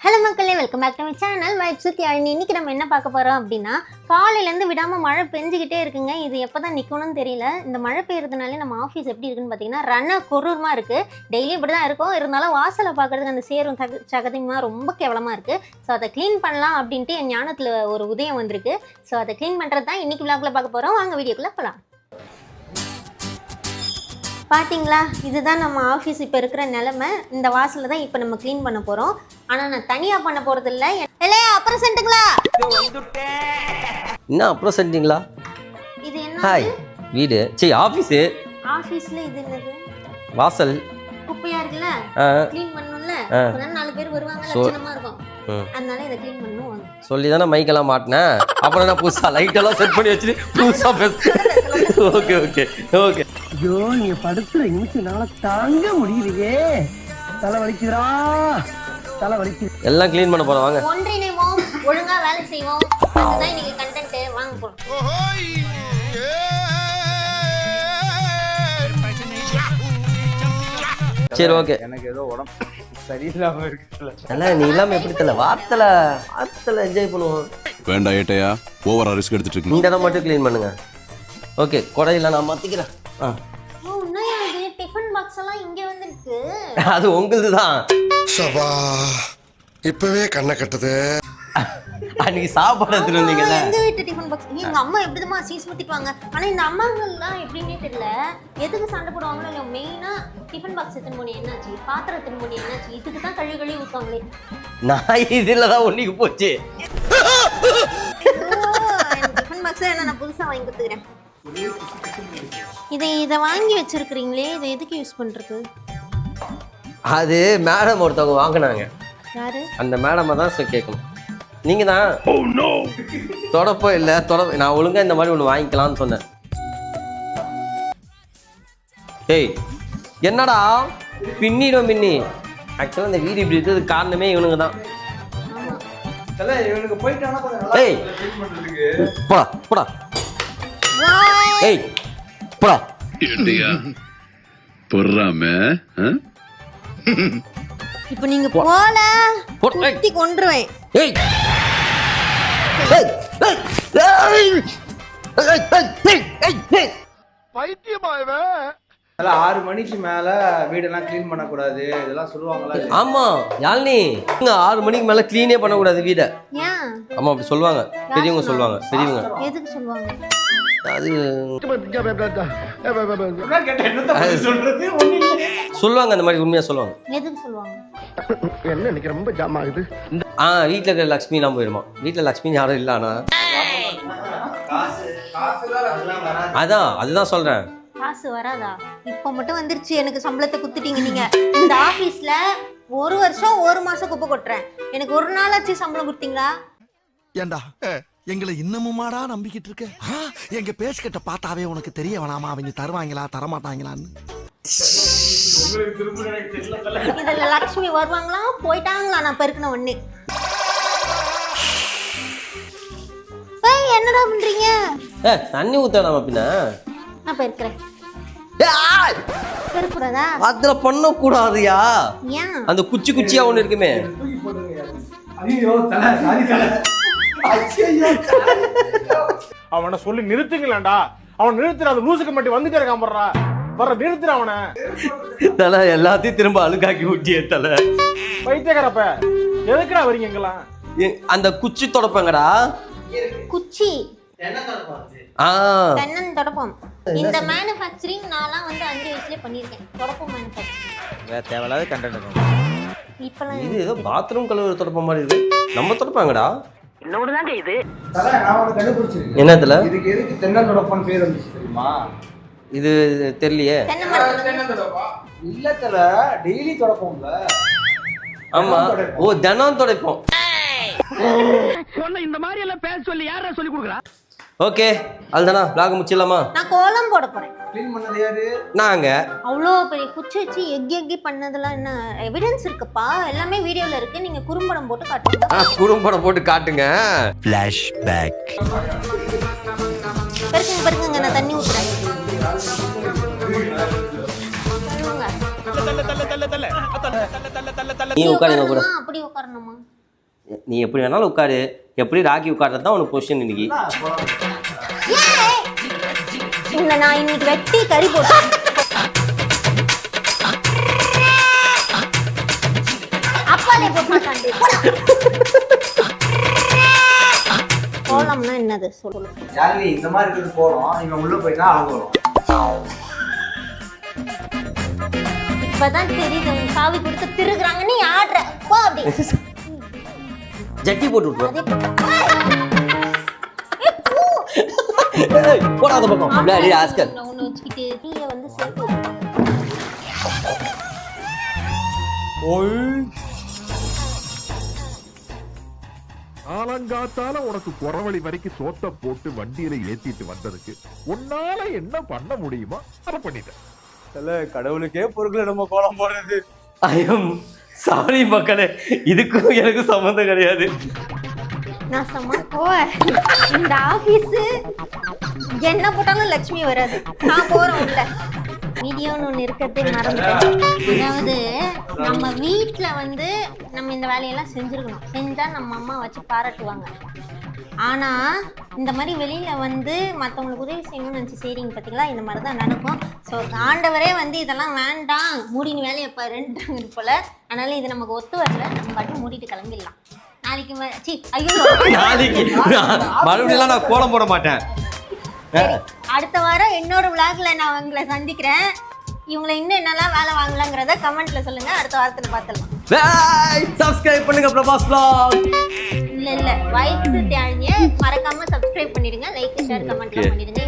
Hello மக்களே, welcome back to my channel vibes with Yazhini. இன்னைக்கு நம்ம என்ன பார்க்க போகிறோம் அப்படின்னா, காலையிலேருந்து விடாமல் மழை பெஞ்சிக்கிட்டே இருக்குங்க. இது எப்போ தான் நிற்கணும்னு தெரியல. இந்த மழை பெய்யறதுனாலே நம்ம ஆஃபீஸ் எப்படி இருக்குன்னு பார்த்தீங்கன்னா ரன்ன கொரூரமாக இருக்குது. டெய்லி இப்படி தான் இருக்கும். இருந்தாலும் வாசலை பார்க்குறதுக்கு அந்த சேரும் சகதியமாக ரொம்ப கேவலமாக இருக்குது. ஸோ அதை க்ளீன் பண்ணலாம் அப்படின்ட்டு என் ஞானத்தில் ஒரு உதயம் வந்திருக்கு. ஸோ அதை க்ளீன் பண்ணுறது தான் இன்றைக்கி விளாகில் பார்க்க போகிறோம். வாங்க வீடியோக்குள்ளே போகலாம். பார்த்தீங்களா, இதுதான் நம்ம ஆஃபீஸ் இப்போ இருக்கிற நிலமை. இந்த வாசலில் தான் இப்போ நம்ம க்ளீன் பண்ண போகிறோம். ஆனால் நான் தனியாக பண்ண போகிறது இல்லை. இல்லையா அப்புறம் சென்ட்டுங்களா? என்ன அப்புறம் சென்ட்டிங்களா? இது என்ன? ஹாய் வீடு, சரி ஆஃபீஸு. ஆஃபீஸில் இது என்னது? வாசல் குப்பையாக இருக்குல்ல, க்ளீன் பண்ணணும்ல. அப்போதான் 4 பேர் வருவாங்க, லட்சணமாக இருக்கும். அதனால இதை க்ளீன் பண்ணுவோம். சொல்லி தானே மைக்கெல்லாம் மாட்டினேன். அப்புறம் என்ன புதுசாக லைட்டெல்லாம் செட் பண்ணி வச்சுட்டு புதுசாக பேச. Okay okay okay. ஐயோ, நீங்க படுத்துற நிமிஷம்னால தாங்க முடியலையே. தலை வலிக்குதுடா, தலை வலிக்குது. எல்லாம் க்ளீன் பண்ண போகிறோம், வாங்க. ஒன்றிணைவோம், ஒழுங்கா வேலை செய்வோம். இதுதான் இன்னைக்கு கண்டென்ட். வாங்க போறோம். சரி ஓகே. எனக்கு ஏதோ உடம்பு சரியில்லாம இருக்குல்ல. எல்லாம் நீ இல்லாமல் எப்படி தெரியல. வார்த்தையில் என்ஜாய் பண்ணுவோம். வேண்டாம் ஏட்டையா, ஓவரா ரிஸ்க் எடுத்துட்டு இருக்கு. இந்த இடம் மட்டும் க்ளீன் பண்ணுங்க. ஓகே, கொடையில் நான் மாற்றிக்கிறேன். ஓ, என்னையா இது? டிஃபன் பாக்ஸ் எல்லாம் இங்க வந்திருக்கு. அது உங்களுது தான். சபா, இப்பவே கண்ணை கட்டுது. அன்னைக்கு சாப்பாடு எடுத்துட்டு வந்தீங்கல்ல. எங்க வீட்டு டிஃபன் பாக்ஸ் எங்க அம்மா எப்படிமா சீஸ் ஊத்திடுவாங்க. ஆனா இந்த அம்மாங்கள்லாம் எப்படின்னே தெரியல, எதுக்கு சண்டை போடுவாங்களோ இல்ல. மெயினா டிஃபன் பாக்ஸ் எடுத்துன்னு போனி என்னாச்சு, பாத்திரம் எடுத்துன்னு போனி என்னாச்சு, இதுக்கு தான் கழுவி ஊத்துவாங்களே. நான் இதில் தான் ஒன்றிக்கு போச்சு. டிஃபன் பாக்ஸ் என்ன நான் புதுசா வாங்கி கொடுத்துக்கிறேன். இதை வாங்கி வச்சிருக்கிறீங்களே, இதை எதுக்கு யூஸ் பண்றது? அது மேடம் ஒருத்தவங்க வாங்கினாங்க. யாரு? அந்த மேடமை தான் கேட்கணும். நீங்க தான் தொடப்போ இல்லை நான் ஒழுங்கா இந்த மாதிரி ஒன்று வாங்கிக்கலாம்னு சொன்னேன். ஏய் என்னடா பின்னிடும் பின்னி. ஆக்சுவலாக இந்த வீடு இப்படி இருக்கிறது காரணமே இவனுங்க தான். இவனுக்கு போயிட்டானா கொஞ்சம் ஏய் போடா போடா. ஏய் போடா. ஏட்டையா பொறாம இப்போ நீங்க போல குத்தி கொன்றுவேன். ஏய் ஏய் ஏய் ஏய் பைத்தியமா இவன்? 6 மணிக்கு மேல வீடெல்லாம் க்ளீன் பண்ணக்கூடாது இதெல்லாம் சொல்லுவாங்களா? ஆமா யாழினி, 6 மணிக்கு மேல க்ளீனே பண்ணக்கூடாது வீடை. ஏன்? ஆமா அப்படி சொல்லுவாங்க, பெரியவங்க சொல்லுவாங்க. பெரியவங்க எதுக்கு சொல்லுவாங்க? அது சொல்றது சொல்லுவாங்க, அந்த மாதிரி உண்மையா சொல்லுவாங்க. எதுக்கு சொல்லுவாங்க? என்ன இன்னைக்கு ரொம்ப ஜாம் ஆகுது. வீட்டில் இருக்கிற லக்ஷ்மிலாம் போயிடுமா. வீட்டில் லக்ஷ்மி யாரும் இல்லை. ஆனால் அதுதான் சொல்றேன். காசு வராதா? இப்ப மட்டும் வந்துருச்சு. எனக்கு சம்பளத்தை குத்துட்டீங்க நீங்க. இந்த ஆபீஸ்ல 1 வருஷம் 1 மாசம் குப்பை கொட்டுறேன். எனக்கு ஒரு நாளாச்சு சம்பளம் கொடுத்தீங்களா? ஏண்டா எங்களை இன்னமுமாடா நம்பிக்கிட்டு இருக்க? எங்க பேசிக்கிட்ட பார்த்தாவே உனக்கு தெரிய வேணாமா அவங்க தருவாங்களா தரமாட்டாங்களான்னு? இதுல லக்ஷ்மி வருவாங்களா போயிட்டாங்களா? நான் பெருக்கின ஒண்ணு. என்னடா பண்றீங்க? தண்ணி ஊத்த நம்ம பின்ன. நான் பெருக்கிறேன். பெருக்குறதா? அதுல பண்ண கூடாதுயா. ஏன்? அந்த குச்சி குச்சியா ஒண்ணு இருக்குமே. ஐயோ தல, சாரி தல. அவனை சொல்லி நிறுத்துங்களேன்டா. அவன் நிறுத்துற, அது லூசுக்கு மட்டும் வந்துட்டே இருக்கான். வர்ற நிறுத்துற அவனை. தல எல்லாத்தையும் திரும்ப அழுக்காக்கி விட்டியே தல. பைத்தியக்காரப்ப எதுக்குடா வரீங்க எங்கெல்லாம்? அந்த குச்சி தொடப்பங்கடா. குச்சி தென்னன் தொடப்பம். இந்த மேனுஃபேக்சரிங் நான்லாம் வந்து 5 வயசுலயே பண்ணிருக்கேன். தொடப்பம் மேனுஃபேக்சரிங். தேவையில்லாத கண்டென்ட். இப்பலாம் இது ஏதோ பாத்ரூம் கழுவுற தொடப்ப மாதிரி இருக்கு. நம்ம தொடப்பாங்கடா. என்னோட தாங்க இது. தல நான் உனக்கு கண்டுபிடிச்சிருக்கேன். என்னதுல? இதுக்கு எதுக்கு தென்னந்தொடப்பன் பேர் வந்துச்சு தெரியுமா? இது தெரியலையே. தென்னை மரம். தென்னந்தொடப்பா இல்ல தல, டெய்லி தொடப்போம்ல. ஆமா. ஓ தினம் துடைப்போம். சொன்ன இந்த மாதிரி எல்லாம் பேச சொல்லி யாரா சொல்லி கொடுக்குறா? ஓகே அதுதானா vlog முடிச்சிடலாமா? நான் கோலம் போட போறேன். க்ளீன் பண்ணது யாரு? நாங்க. அவ்வளோ பெரிய குச்சி வச்சு எக்கி பண்ணதெல்லாம் என்ன எவிடன்ஸ் இருக்குப்பா? எல்லாமே வீடியோல இருக்கு. நீங்க குறும்படம் போட்டு காட்டுங்க. குறும்படம் போட்டு காட்டுங்க. ஃபிளாஷ்பேக். பெருக்குங்க நான் தண்ணி ஊத்துறேன். கழுவுங்க. நீ உட்காருங்க கூட. உட்காரணுமா, அப்படி உட்காரணுமா? நீ எப்படி வேணாலும் உட்காரு. எப்படி ராக்கி உட்கார்றது தான் உனக்கு பொசிஷன் இன்னைக்கு. உன்னை நான் இன்னைக்கு வெட்டி கறி போட்டேன். அப்பாலே போட்டாண்டி. கோலம்னா என்னது சொல்லு. யாரு இந்த மாதிரி இருக்கிறது போறோம், இவன் உள்ள போயிட்டா ஆகும். இப்பதான் தெரியுது உன் சாவி கொடுத்து திருகுறாங்க, நீ ஆடுற போ அப்படி. ஜட்டி போட்டு விட்டுரு. அதே போடாத பக்கம். Bloody Oscar. ஒண்ணு வச்சுக்கிட்டு டீயை வந்து சேர்த்து காலங்காத்தால உனக்கு குறவழி வரைக்கும் சோத்த போட்டு வண்டியில ஏத்திட்டு வந்ததுக்கு உன்னால என்ன பண்ண முடியுமோ அதை பண்ணிட்டேன். கடவுளுக்கே பொருட்களை நம்ம கோலம் போடுறது. ஐயம் சாரி மக்களே, இதுக்கும் எனக்கு சம்மந்தம் கிடையாது. நான் சம்மா போ. இந்த ஆபீஸ் என்ன போட்டாலும் லட்சுமி வராது. நான் போறேன் உள்ள. வீடியோன்னு ஒன்று இருக்கிறதே மறந்துட்டேன். அதாவது நம்ம வீட்டில் வந்து நம்ம இந்த வேலையெல்லாம் செஞ்சுருக்கணும். செஞ்சால் நம்ம அம்மா வச்சு பாராட்டுவாங்க. ஆனால் இந்த மாதிரி வெளியில் வந்து மற்றவங்களுக்கு உதவி செய்யணும்னு நினச்சி செய்கிறீங்க பார்த்தீங்களா, இந்த மாதிரி தான் நடக்கும். ஸோ ஆண்டவரே வந்து இதெல்லாம் வேண்டாம், மூடின்னு வேலையை பாருன்றாங்க போல். அதனால் இது நமக்கு ஒத்து வரல, நம்ம பாட்டு மூடிட்டு கிளம்பிடலாம். நாளைக்கு ஐயோ நாளைக்கு மறுபடியும் நான் கோலம் போட மாட்டேன். அடுத்த வாரம் இன்னொரு விளாக்ல நான் உங்களை சந்திக்கிறேன். இவங்களை இன்னும் என்னெல்லாம் வேலை வாங்கலாங்கிறத கமெண்ட்ல சொல்லுங்க. அடுத்த வாரத்தில் பார்த்துடலாம். சப்ஸ்கிரைப் பண்ணுங்க பிரபாஸ் vlog. இல்ல வைப்ஸ் தேவையே மறக்காம சப்ஸ்கிரைப் பண்ணிடுங்க. லைக் ஷேர் கமெண்ட்லாம் பண்ணிடுங்க.